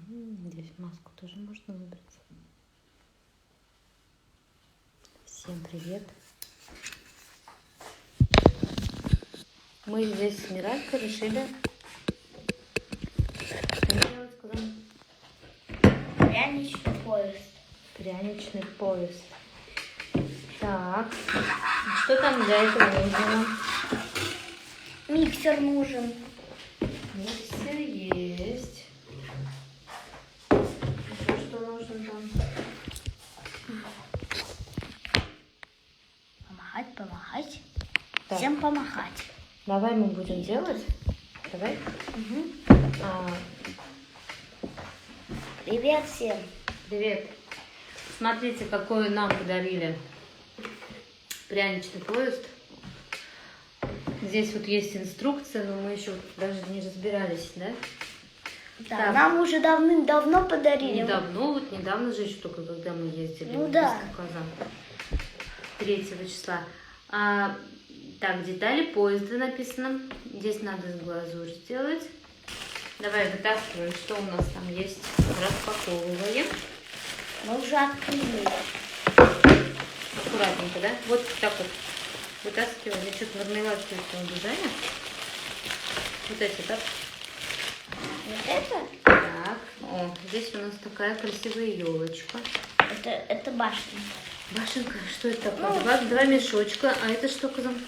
Здесь маску тоже можно выбрать. Всем привет. Мы здесь с Миралькой решили делать, сказали? Пряничный поезд. Пряничный поезд. Так, что там для этого нужно? Миксер нужен. Миксер есть. Еще что нужно там? Помахать. Так. Всем помахать. Давай мы будем делать. Давай. Привет всем. Привет. Смотрите, какой нам подарили пряничный поезд. Здесь вот есть инструкция, но мы еще даже не разбирались, да? Да, Так. нам уже давным-давно подарили. Недавно же еще только, когда мы ездили. Ну да. 3 числа. Так, детали поезда написано. Здесь надо с глазурь сделать. Давай вытаскиваем, что у нас там есть. Распаковываем. Мы уже открыли. Аккуратненько, да? Вот так вот вытаскиваем. Я что-то мармеладки в дизайне. Вот эти, так? Вот это? Так. О, здесь у нас такая красивая елочка. Это башня. Башенка, что это такое? Два мешочка. А это что, Казан?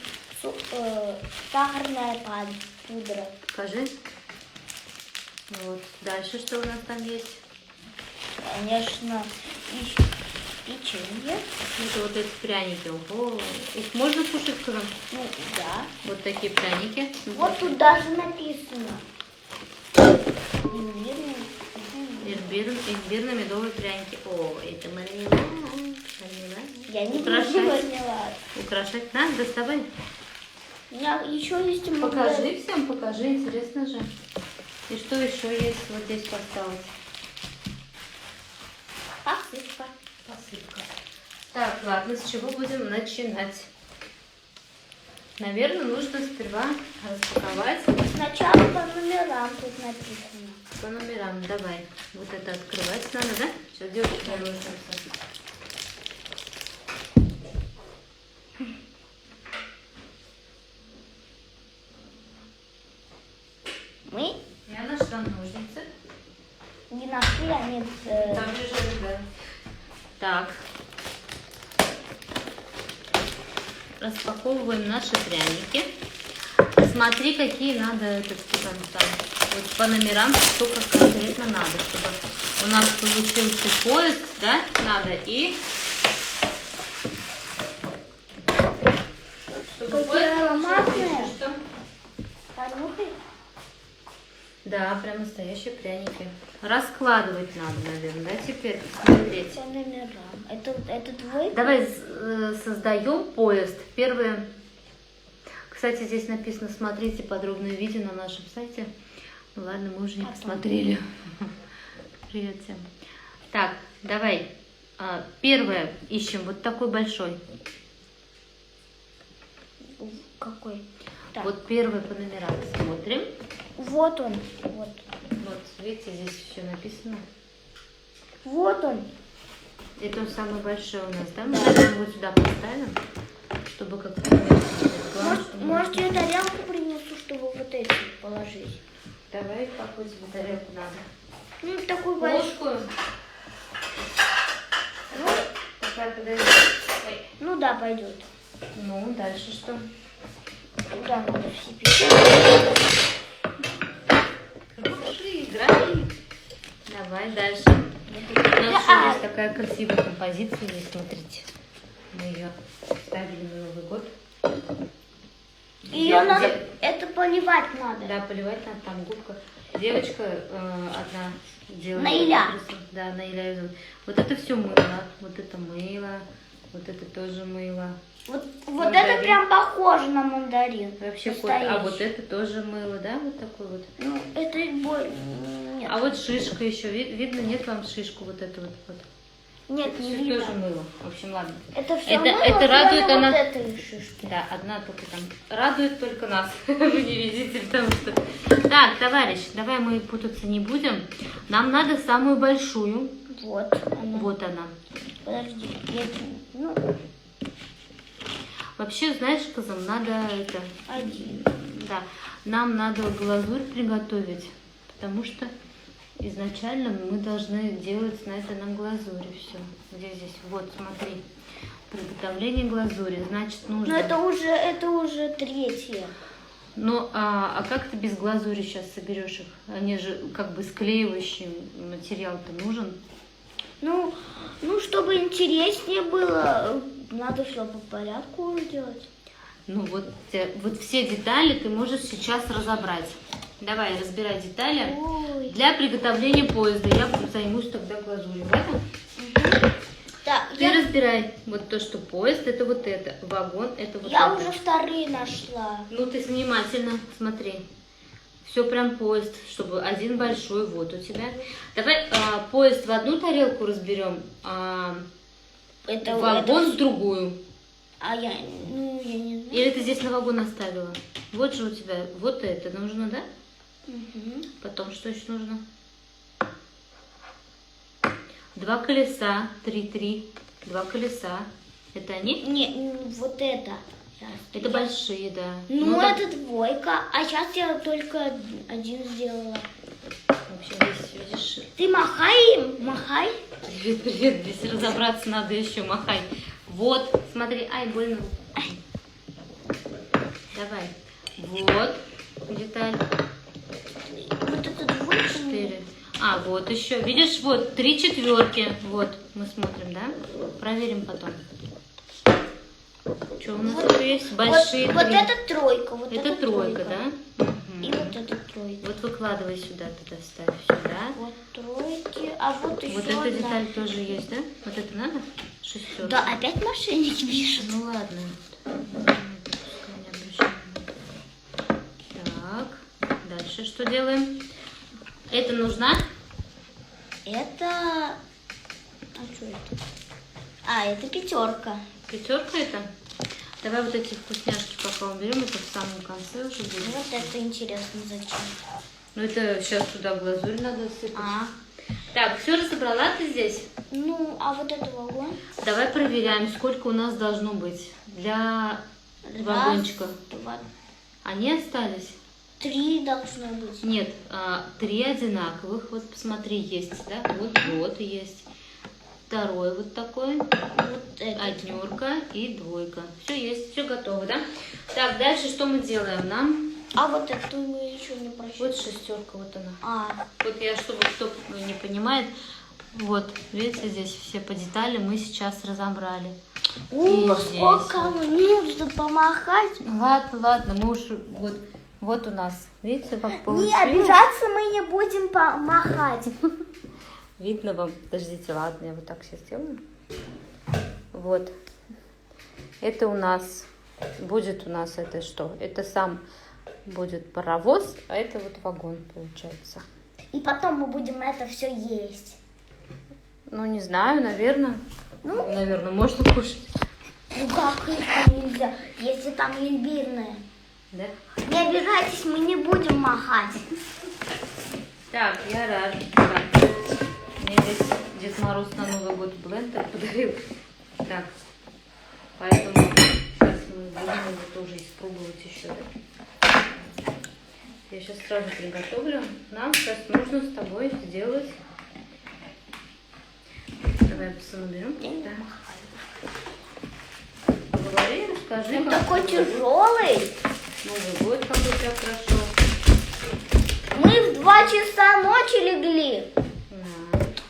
Сахарная пудра. Покажи. Вот. Дальше что у нас там есть? Конечно, печенье. Это вот эти пряники. Ого. Их можно кушать, Казан? Ну, да. Вот такие пряники. Вот тут даже написано. Имбирно-медовые пряники. О, это мармелад. Я не буду мармелад. Украшать надо, доставай. У меня еще есть мармелад. Покажи всем, покажи, интересно же. И что еще есть? Вот здесь осталось. Посыпка. Так, ладно, с чего будем начинать? Наверное, нужно сперва распаковать. Сначала по номерам тут написано. По номерам, давай. Вот это открывать надо, да? Сейчас девушка наложится. Я нашла ножницы. Не нашли, они... Там лежали, да. Так. Распаковываем наши пряники. Смотри, какие надо там. Вот по номерам, сколько конкретно надо, чтобы у нас получился поезд, да, надо и... Какие ароматные. Что? Понюхай. Да, прям настоящие пряники. Раскладывать надо, наверное, да, теперь смотреть. По номерам. Это твой? Давай создаем поезд. Первое. Кстати, здесь написано, смотрите подробное видео на нашем сайте. Ну ладно, мы уже не посмотрели. Привет всем. Так, давай. Первое ищем вот такой большой. Какой? Так. Вот первый по номерам смотрим. Вот он. Вот. Вот, видите, здесь все написано. Вот он. Это он самый большой у нас, да? Мы его вот сюда поставим, чтобы как-то вместе. Может, я тарелку принесу, чтобы вот эти положить? Давай, какую тебе тарелку надо? Ну, такой большой. Ложку. Ну, Такая подойдет. Ой. ну да, пойдет. Ну, дальше что? Туда надо все печенье. Играй. Давай дальше. У нас еще есть такая красивая композиция, здесь, смотрите. Мы ее ставили на Новый год. Ее надо, это поливать надо. Да, поливать надо, там губка. Девочка одна делала. Наиля. Да, Наиля ее зовут. Вот это все мыло, вот это мыло, вот это тоже мыло. Вот это прям похоже на мандарин. Вообще настоящий. А вот это тоже мыло, да, вот такой вот. Ну, это нет. А вот шишка еще, видно, нет вам шишку вот эту вот? Нет, не Всё видно. тоже мыло. В общем, ладно. Это все Это радует вот она. этой шишки. Да, одна только там. Радует только нас. Вы не видите, потому что... Так, товарищ, давай мы путаться не будем. Нам надо самую большую. Вот она. Вот она. Подожди. Ну, Вообще, знаешь, Казам, надо это... один. Да, нам надо глазурь приготовить, потому что изначально мы должны делать на это на глазури все. Где здесь? Вот, смотри. Приготовление глазури. Значит, нужно... Но это уже третье. Ну, а как ты без глазури сейчас соберешь их? Они же как бы склеивающий материал-то нужен. Ну, чтобы интереснее было, надо все по порядку делать. Ну, вот все детали ты можешь сейчас разобрать. Давай, разбирай детали. Ой. Для приготовления поезда я займусь тогда глазурью. Ладно? Да, Ты разбирай. Вот то, что поезд, это вот это. Вагон, это вот я это. уже вторые нашла. Ну, ты внимательно смотри. Все прям поезд, чтобы один большой вот у тебя. Давай поезд в одну тарелку разберем, а вагон в другую. А я не знаю. Или ты здесь на вагон оставила? Вот же у тебя вот это нужно, да? Угу. Потом что еще нужно? 2 колеса, 3, 2 колеса. Это они? Не, вот это. Сейчас. Это большие, да. Ну, так, это двойка, а сейчас я только один сделала. в общем, здесь, видишь... Ты махай им, махай. Привет, привет. Здесь разобраться надо еще, махай. Вот, смотри. Ай, больно. Давай. Вот деталь. Вот это двойка. 4. А, вот еще. Видишь, вот 3 четверки. Вот, мы смотрим, да? Проверим потом. Что у нас тут есть? Большие Вот 3. это тройка, вот Это тройка, да? И вот это тройка. Вот выкладывай сюда, туда ставь сюда. Вот тройки, а вот еще Вот эта одна. деталь тоже есть, да? Вот это надо? Шестерка. Да, опять мошенники пишут. Ну ладно. Пускай не обращаем внимания. Так, дальше что делаем? Это нужна? Это... А что это? А, это пятерка. Пятерка это? Давай вот эти вкусняшки пока уберем, это в самом конце уже будет. Вот это интересно, зачем? Ну это сейчас туда глазурь надо сыпать. А, Так, все разобрала ты здесь? ну, а вот это вагон? Давай проверяем, сколько у нас должно быть для вагончика. Раз, два, Они остались? 3 должно быть. Нет, 3 одинаковых. Вот посмотри, есть, да? Вот есть. Второй вот такой. Вот это. Однерка и двойка. Все есть, все готово, да? Так, дальше что мы делаем? Нам А вот эту мы еще не прочитали. вот шестерка, вот она. А, Вот я, чтобы кто не понимает, вот, видите, здесь все по деталям мы сейчас разобрали. И здесь сколько вот. нужно помахать. Ладно, мы уж вот у нас, видите, как Не получилось? обижаться мы не будем помахать. Видно вам? Подождите, ладно, я вот так все сделаю. Вот. Это у нас, будет у нас это что? Это сам будет паровоз, а это вот вагон получается. И потом мы будем это все есть. Ну, не знаю, наверное. Ну. Наверное, можно кушать. Ну как это нельзя, если там имбирное? Да? Не обижайтесь, мы не будем махать. Так, я рада. Да. Мне здесь Дед Мороз на Новый год блендер подарил. Так, поэтому сейчас мы будем его тоже испробовать еще. Я сейчас сразу приготовлю. Нам сейчас нужно с тобой сделать. Давай посуду берем. Да. Поговори, расскажи. Он как такой ты тяжелый. Новый год как у тебя прошел. Мы в 2 часа ночи легли.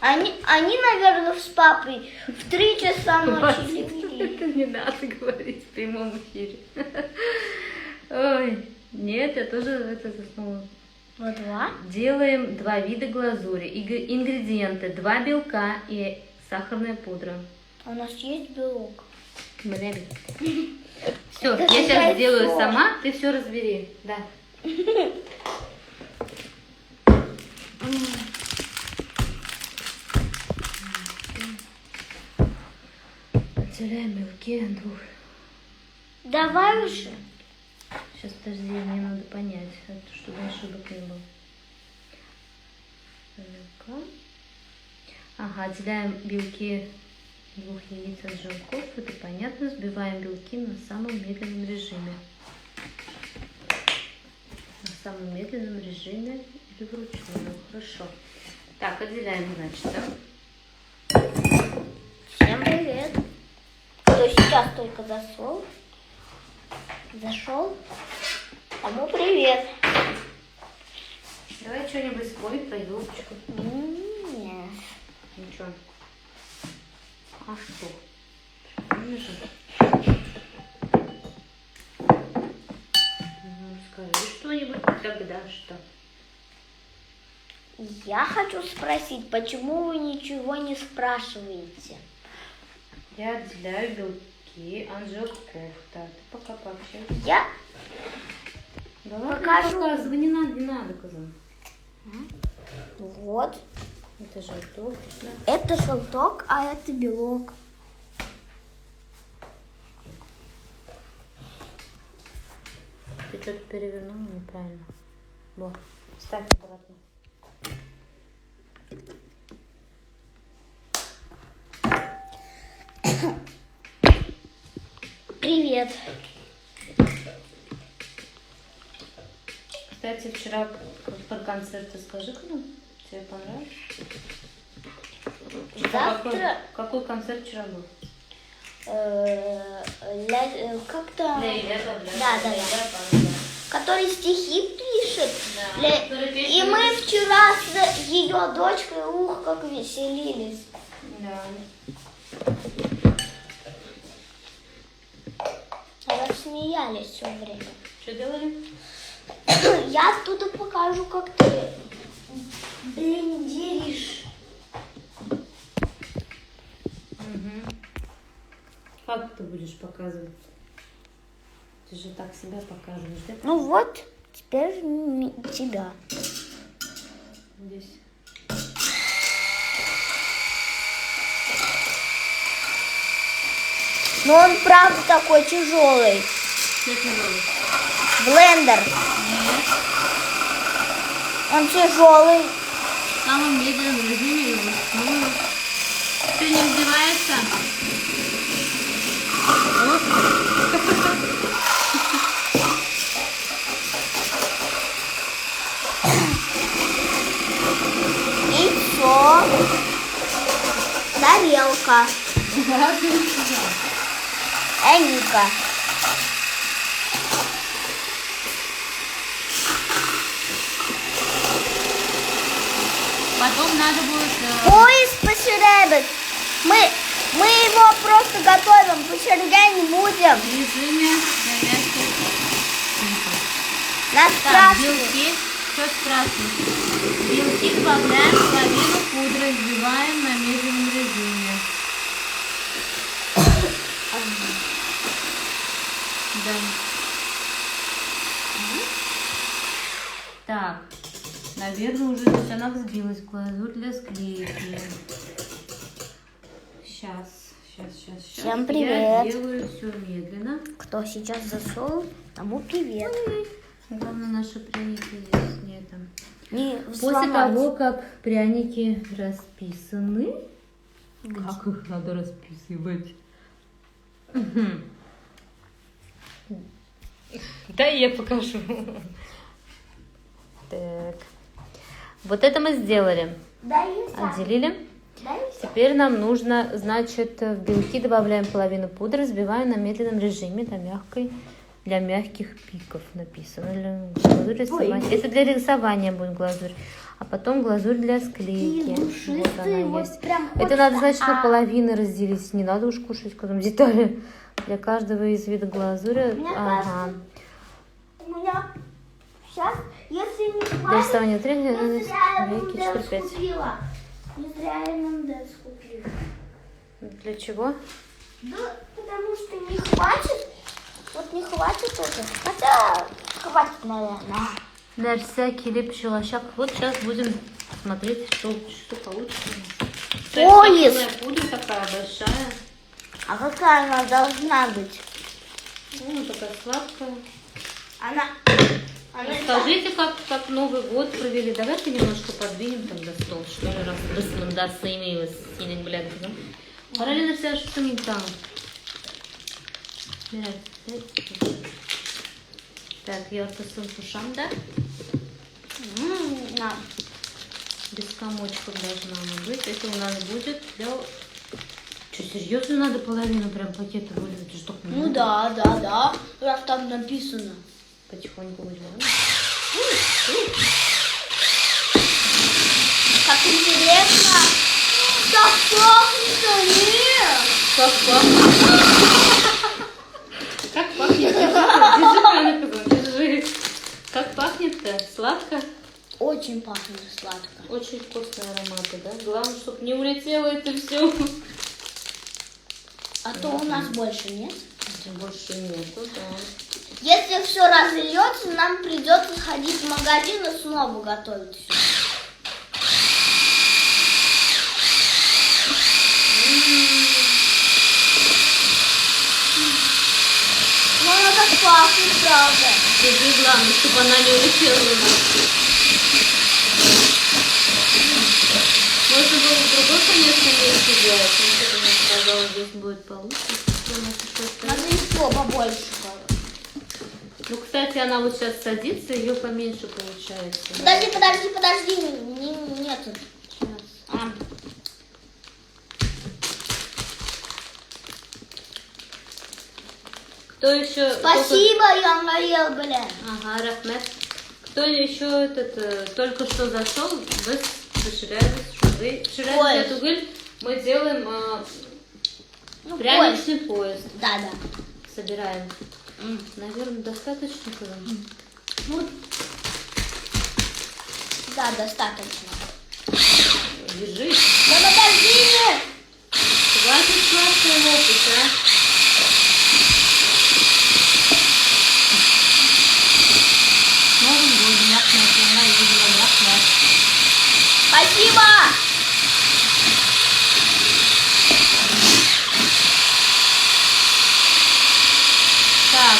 Они, наверное, с папой в 3 часа ночи легли. Это не надо говорить в прямом эфире. Ой, нет, я тоже это заснула. Вот 2? Делаем 2 вида глазури. Ингредиенты: 2 белка и сахарная пудра. А у нас есть белок. Все, Это я же сейчас яйцо. сделаю сама, ты все разбери. Да. Разделяем белки двух. Давай уже. Сейчас, подожди, мне надо понять, чтобы ошибок не было. Ну-ка. Ага, отделяем белки двух яиц от желтков. Это понятно. Взбиваем белки на самом медленном режиме. На самом медленном режиме или вручную. Хорошо. Так, отделяем, значит, да? Всем привет. Кто сейчас только зашел, тому привет. Давай что-нибудь спой про елочку. Нет. Ничего. А что? Прикольно же. Ну, скажи что-нибудь тогда, что? Я хочу спросить, почему вы ничего не спрашиваете? Я отделяю белки от желтков. Так, ты пока пообщайся. Я Да ладно, покажу. показывай, не надо, Казан. Вот. Это желток, да? Это желток, а это белок. Ты что-то перевернула неправильно. Вот, ставь обратно. Привет. Кстати, вчера про концерт скажи-ка нам, тебе понравилось? Завтра Какой концерт вчера был? как-то... Да. Который стихи пишет. Да, который пишет. И мы вчера с ее дочкой, как веселились. Да. Рассмеялись все время. Что делали? Я оттуда покажу, как ты блендеришь. Угу. Как ты будешь показывать? Ты же так себя показываешь, да? Ну вот, теперь тебя. Здесь. Но он правда такой тяжелый. Что тяжелый? Блендер. Он тяжелый. В самом медленном режиме его. Ну, ты не издеваешься? И все. Тарелка. Эника. Потом надо будет... Поезд посеребит. Мы его просто готовим, посеребрять не будем. в режиме горячей. Нас Так, спрашивают. белки. Что спрашивают? Белки добавляем половину пудры, взбиваем на медленном режиме. Да. Так, наверное, уже здесь она взбилась. Глазурь для склейки. Сейчас. Всем привет. Я делаю все медленно. Кто сейчас зашел, тому привет. Главное, наши пряники здесь нету. Не После взломать. того, как пряники расписаны, как их надо расписывать? Да, я покажу. Так. Вот это мы сделали. Дай я сам. Отделили. Дай я сам. Теперь нам нужно, значит, в белки добавляем половину пудры, взбиваем на медленном режиме для мягких пиков написано. Для глазурь рисования. Это для рисования будет глазурь. А потом глазурь для склейки. Душистый, Вот она вот есть. прям Это хочется. надо, значит, на половины разделить. Не надо уж кушать потом детали. Для каждого из видов глазури. Мне Ага. У меня сейчас, если не Для хватит, рисования 3, не зря я веки 4, ММДЭКС 5. купила. Не зря я ММДЭКС купила. Для чего? Да, потому что не хватит. Вот не хватит это. Хотя хватит, наверное. Дальше всякий лепший лощак. Вот сейчас будем смотреть, что получится. Поезд. Пудра такая большая. А какая она должна быть? Ну, такая сладкая. Она Скажите, как Новый год провели? Давайте немножко подвинем тогда стол, что ли, раз рысмандасыми синек блядь. Параллельно вся что не там. Так, я посылку ушам, да? Да. Без комочков должна она быть. Это у нас будет для... Что, серьезно надо половину прям пакета вылить? Что, Ну да. Раз там написано. Потихоньку возьмем. Как интересно. Так пахнет, нет. Как пахнет? Как пахнет? Держи, Анна, держи. Как пахнет-то? Сладко? Очень пахнет сладко. Очень вкусные ароматы, да? Главное, чтобы не улетело это все. А то у нас больше нет. Больше нету, да. Если все разольется, нам придется ходить в магазин и снова готовить все. Ну, она так пахнет, правда. Держи, главное, чтобы она не улетела у нас. Можно было в другой, конечно, месте делать, но что-то мне сказала, здесь будет получше. Надо еще побольше. Ну, кстати, она вот сейчас садится, ее поменьше получается. Подожди, нету. Сейчас. Кто еще? Спасибо, я наел, бля. Ага, Рахмет. Кто еще только что зашел, вы Ширяев Тугыль, мы делаем пряничный поезд. Да. Собираем. Наверное, достаточно было. Да, достаточно. Держи. Да подожди! Хватит сладкой лопать, а? Новым годом, Рахмет, я видела Рахмет. Спасибо! Так.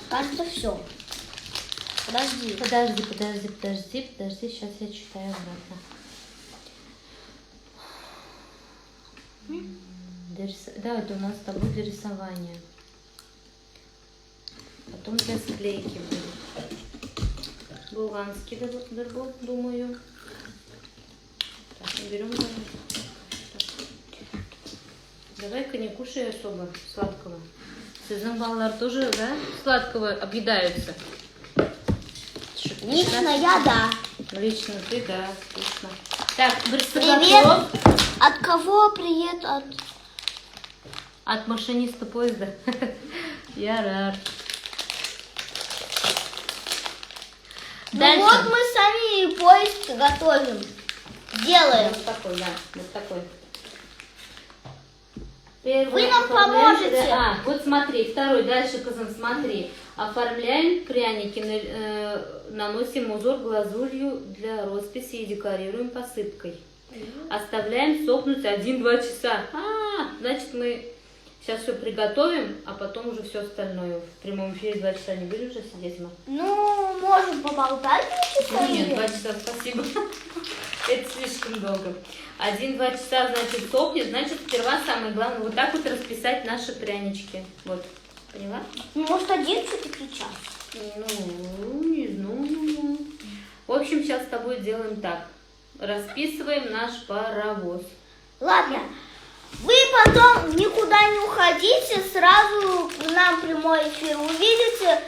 Кажется, все. Подожди. Подожди, сейчас я читаю обратно. Да, это у нас с тобой для рисования. Потом для склейки будет. Булганский дорбот, думаю. Так, берем. Давай-ка не кушай особо сладкого. Сіздің балалар тоже, да, сладкого объедаются? Лично я, да. Лично ты, да, вкусно. Так, Привет. От кого привет? От машиниста поезда. Я рад. Ну Дальше. вот мы сами поезд готовим. Делаем. Вот такой, да, вот такой. Вы нам поможете. Вот смотри, второй, дальше, Казан, смотри. Оформляем пряники, наносим узор глазурью для росписи и декорируем посыпкой. Оставляем сохнуть 1-2 часа. Значит, мы сейчас все приготовим, а потом уже все остальное. В прямом эфире 2 часа не будем уже сидеть, мы? Ну, можем поболтать 2 часа. Нет, 2 часа, спасибо. Это слишком долго. 1-2 часа, значит, сохнет. Значит, сперва самое главное вот так вот расписать наши прянички. Вот. Поняла? Может, 1 все-таки час? Ну, не знаю. В общем, сейчас с тобой делаем так. Расписываем наш паровоз. Ладно. Вы потом никуда не уходите, сразу к нам прямой эфир увидите.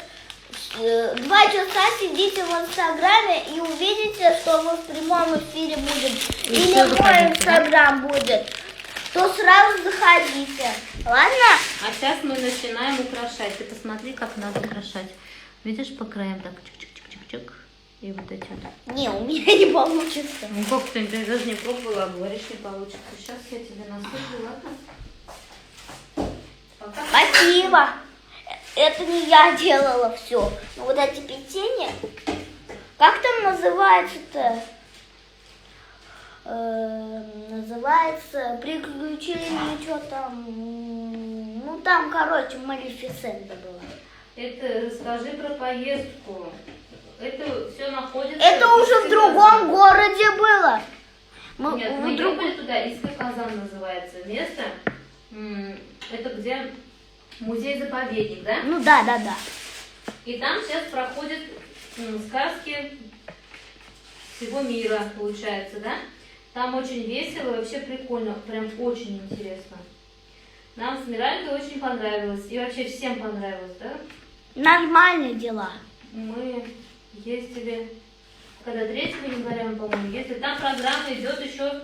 2 часа сидите в Инстаграме и увидите, что мы в прямом эфире будем. Или мой Инстаграм будет. То сразу заходите. Ладно? А сейчас мы начинаем украшать. Ты посмотри, как надо украшать. Видишь, по краям так чик-чик-чик-чик. И вот эти вот. Не, у меня не получится. Ну как ты даже не пробовала, а говоришь, не получится. Сейчас я тебе насыплю, ладно? Пока. Спасибо. это не я делала все. Но вот эти печенья, как там называется-то? Называется приключения, что там, ну там, короче, Малефисента была. Это расскажи про поездку. Это все находится... Это уже в другом городе было. Нет, мы ехали туда, Иска Казан называется место. Это где музей-заповедник, да? Ну да. И там сейчас проходят сказки всего мира, получается, да? Там очень весело, вообще прикольно, прям очень интересно. Нам с Миралькой очень понравилось, и вообще всем понравилось, да? Нормальные дела. Мы ездили, когда 3 января, мы, по-моему, ездили. Там программа идет еще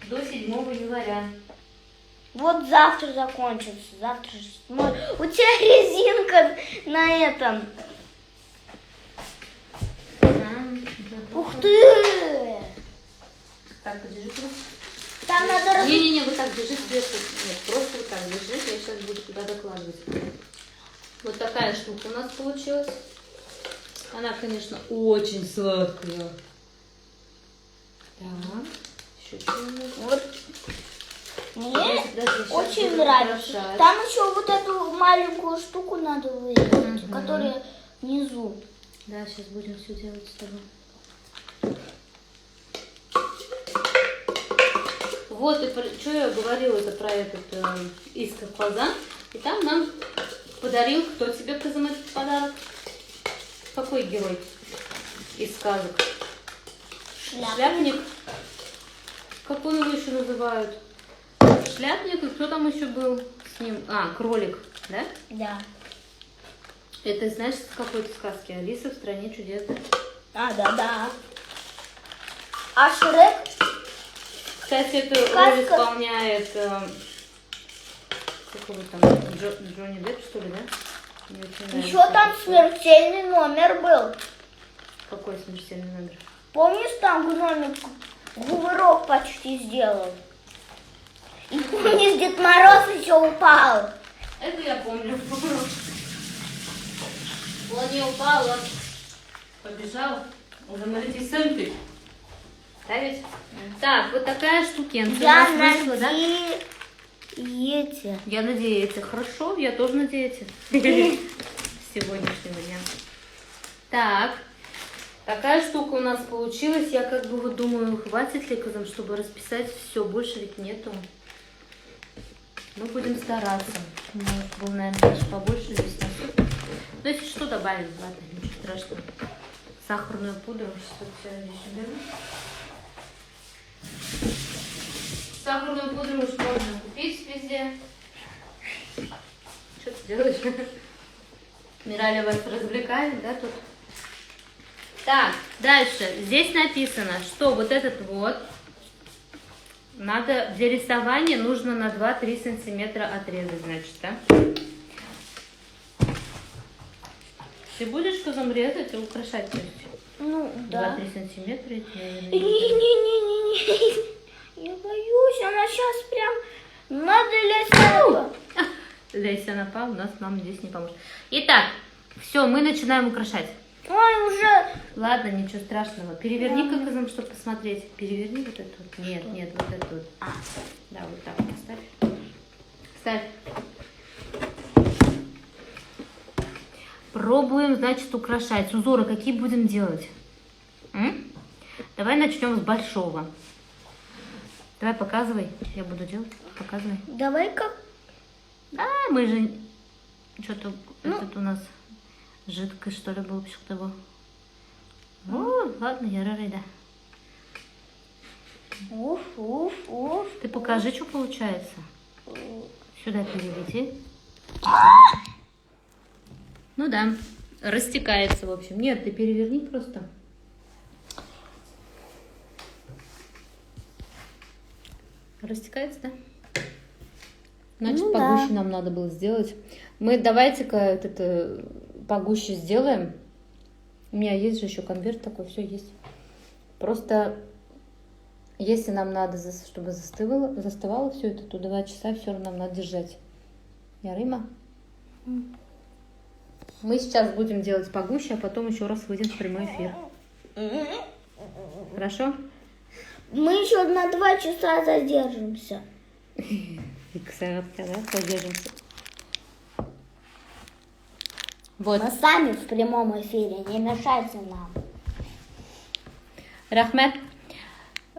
до 7 января. Вот завтра закончится, завтра 7. У тебя резинка на этом. Ух ты! Так, подержи просто. Там надо Не-не-не, вот так держи сверху. Нет, просто вот так держи, я сейчас буду туда докладывать. Вот такая штука у нас получилась. Она, конечно, очень сладкая. Так, еще что-нибудь. Вот. Мне Сейчас очень буду нравится. украшать. Там еще вот эту маленькую штуку надо вырезать, которая внизу. Да, сейчас будем все делать с тобой. Вот, и что я говорила это про этот Иска Казан. И там нам подарил, кто тебе, Казан, этот подарок? Какой герой из сказок? Шляпник. Как он его еще называют? Шляпник, и кто там еще был с ним? А, кролик, да? Да. Это, знаешь, с какой-то сказки? Алиса в стране чудес. Да. А Шрек? Кстати, эту Сказка. роль исполняет какого там Джонни Депп, что ли, да? Мне очень нравится. Еще там смертельный номер был. Какой смертельный номер? Помнишь, там гномик гуверок почти сделал? И помнишь, Дед Мороз еще упал. Это я помню. Он не упал, он побежал за Малефисентой. Да ведь? Так, вот такая штукенция у Я нас вышла, да? надеюсь. Я надеюсь. Хорошо, я тоже надеюсь. Сегодняшнего дня. Так, такая штука у нас получилась. Я как бы вот думаю, хватит ли, Казан, чтобы расписать все. Больше ведь нету. Мы будем стараться. Может, было, наверное, даже побольше здесь насыпать. Ну, если что, добавим. Ладно, ничего страшного. Сахарную пудру. Сейчас все здесь уберу. Сахарную пудру уж можно купить везде. Что ты делаешь? Мираля вас развлекает, да, тут? Так, дальше. Здесь написано, что вот этот вот надо для рисования нужно на 2-3 сантиметра отрезать, значит, да? Ты будешь что там резать и украшать? Ну, да. 2-3 сантиметра. Не-не-не-не-не. Я боюсь, она сейчас прям... Надо лезть. Леся напал, у нас мама здесь не поможет. Итак, все, мы начинаем украшать. Ой, уже... Ладно, ничего страшного. Переверни, как изом, чтобы посмотреть. Переверни вот эту. Нет, нет, вот эту. Да, вот так вот ставь. Ставь. Пробуем, значит, украшать. Узоры какие будем делать? Давай начнем с большого. Давай показывай. Я буду делать. Показывай. Давай-ка. А, мы же... Что-то этот у нас жидкость, что ли, был того. О, ладно, я рада. Уф. Ты покажи, что получается. Сюда переведи. Ну да, растекается, в общем. Нет, ты переверни просто. Растекается, да? Значит, Ну, погуще да. нам надо было сделать. Мы давайте-ка это погуще сделаем. У меня есть же еще конверт такой, все есть. Просто если нам надо, чтобы застывало все это, то 2 часа все равно нам надо держать. Я Рима? Мы сейчас будем делать погуще, а потом еще раз выйдем в прямой эфир. Хорошо? Мы еще на 2 часа задержимся. Задержимся. Вот. Мы сами в прямом эфире, не мешайте нам. Рахмет.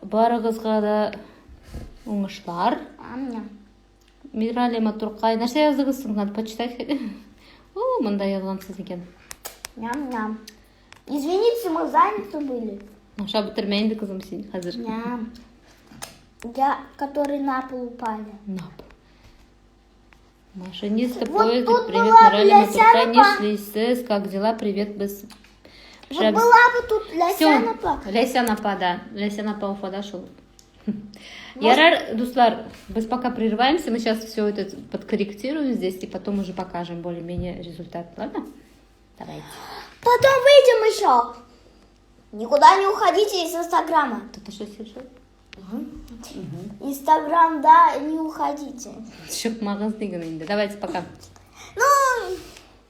Барығызға да оңышлар. Амня. Миралема Туркай. Нәрсе яздыңызсың? Надо почитать. О, мында yazғансыз екен. Ням-ням. Извините, мы заняты были. Наша бітірмейінді қызым сен қазір. Ням. Которые на пол упали. Нап. Машиниста Вот поезда. тут Привет, была Миралема Лясяна Туркай. Не шлись. Как дела? Привет. Без... Вот была бы тут Лясяна па. Лясяна па, да. Лясяна па Уфада шел. Ярар, Дуслар, біз пока прерываемся. Мы сейчас все это подкорректируем здесь и потом уже покажем более-менее результат. Ладно? Давайте. Потом выйдем еще. Никуда не уходите из Инстаграма. Кто-то что слышал? Инстаграм, да, не уходите. Шық мағыз деген енді. Давайте пока.